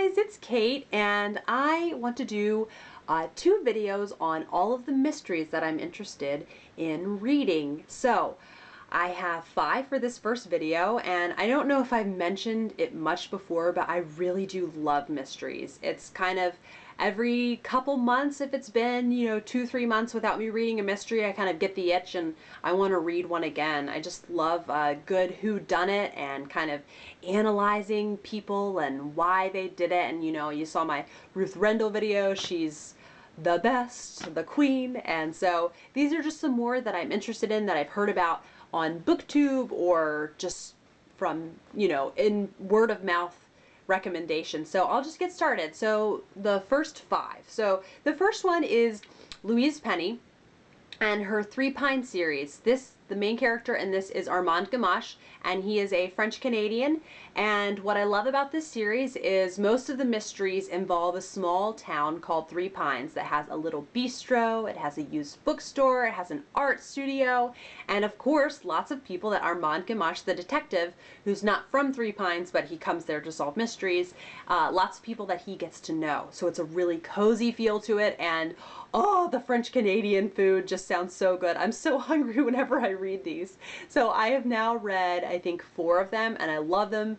guys, it's Kate, and I want to do 2 videos on all of the mysteries that I'm interested in reading. So I have 5 for this first video, and I don't know if I've mentioned it much before, but I really do love mysteries. It's kind of every couple months, if it's been, 2-3 months without me reading a mystery, I kind of get the itch and I want to read one again. I just love a good whodunit and kind of analyzing people and why they did it. And you saw my Ruth Rendell video. She's the best, the queen. And so these are just some more that I'm interested in, that I've heard about on BookTube or just from, in word of mouth recommendations. So I'll just get started. So the first 5. So the first one is Louise Penny and her Three Pines series. The main character in this is Armand Gamache, and he is a French Canadian. And what I love about this series is most of the mysteries involve a small town called Three Pines that has a little bistro, it has a used bookstore, it has an art studio, and of course lots of people that Armand Gamache, the detective, who's not from Three Pines but he comes there to solve mysteries, lots of people that he gets to know. So it's a really cozy feel to it, and oh, the French Canadian food just sounds so good. I'm so hungry whenever I read these. So I have now read, I think, 4 of them, and I love them.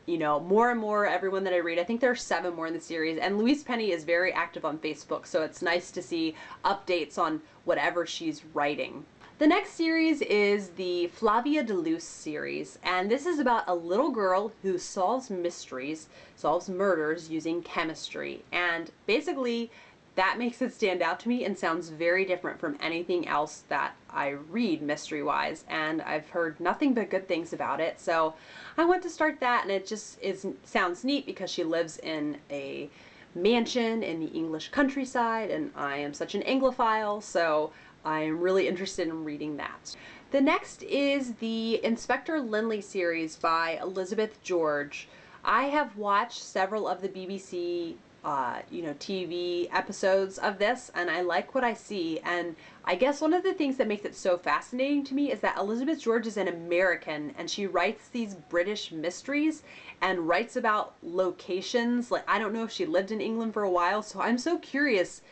More and more, everyone that I read. I think there are 7 more in the series, and Louise Penny is very active on Facebook, so it's nice to see updates on whatever she's writing. The next series is the Flavia de Luce series, and this is about a little girl who solves mysteries, solves murders using chemistry, and basically that makes it stand out to me and sounds very different from anything else that I read mystery-wise, and I've heard nothing but good things about it. So I want to start that, and it just sounds neat because she lives in a mansion in the English countryside, and I am such an Anglophile, so I am really interested in reading that. The next is the Inspector Lynley series by Elizabeth George. I have watched several of the BBC TV episodes of this, and I like what I see. And I guess one of the things that makes it so fascinating to me is that Elizabeth George is an American, and she writes these British mysteries and writes about locations. Like, I don't know if she lived in England for a while, so I'm so curious.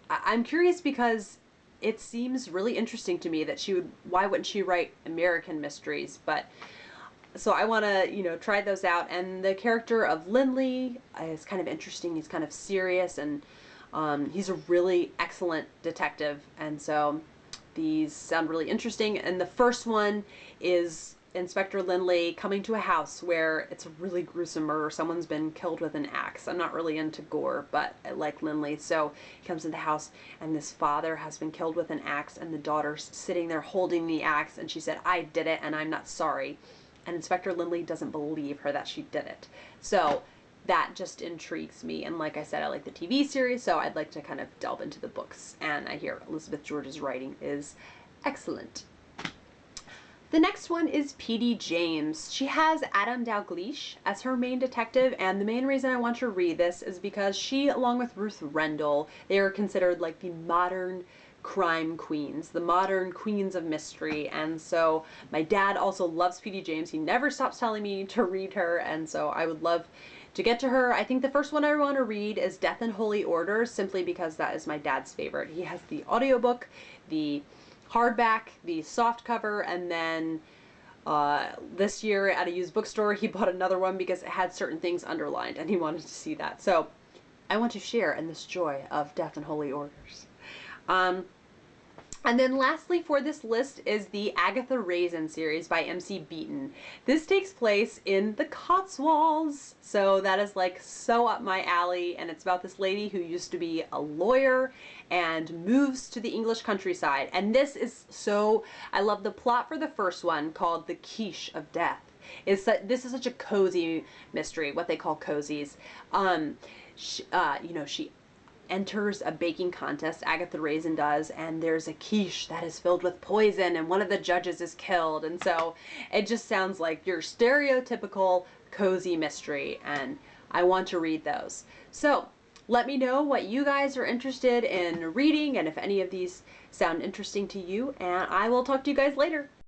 I'm curious because it seems really interesting to me that why wouldn't she write American mysteries? But so I want to, try those out. And the character of Lynley is kind of interesting. He's kind of serious, and he's a really excellent detective. And so these sound really interesting. And the first one is Inspector Lynley coming to a house where it's a really gruesome murder. Someone's been killed with an axe. I'm not really into gore, but I like Lynley. So he comes in the house, and this father has been killed with an axe, and the daughter's sitting there holding the axe, and she said, "I did it, and I'm not sorry." And Inspector Lynley doesn't believe her that she did it. So that just intrigues me. And like I said, I like the TV series, so I'd like to kind of delve into the books. And I hear Elizabeth George's writing is excellent. The next one is Petey James. She has Adam Dalgleish as her main detective, and the main reason I want to read this is because she, along with Ruth Rendell, they are considered like the modern crime queens, the modern queens of mystery. And so my dad also loves Petey James. He never stops telling me to read her, and so I would love to get to her. I think the first one I want to read is Death and Holy Orders, simply because that is my dad's favorite. He has the audiobook, the hardback, the soft cover, and then this year at a used bookstore he bought another one because it had certain things underlined and he wanted to see that. So I want to share in this joy of Death and Holy Orders. And then lastly for this list is the Agatha Raisin series by MC Beaton. This takes place in the Cotswolds, so that is like so up my alley, and it's about this lady who used to be a lawyer and moves to the English countryside. And this is so, I love the plot for the first one, called The Quiche of Death. This is such a cozy mystery, what they call cozies. She enters a baking contest, Agatha Raisin does, and there's a quiche that is filled with poison, and one of the judges is killed. And so it just sounds like your stereotypical cozy mystery, and I want to read those. So let me know what you guys are interested in reading, and if any of these sound interesting to you, and I will talk to you guys later.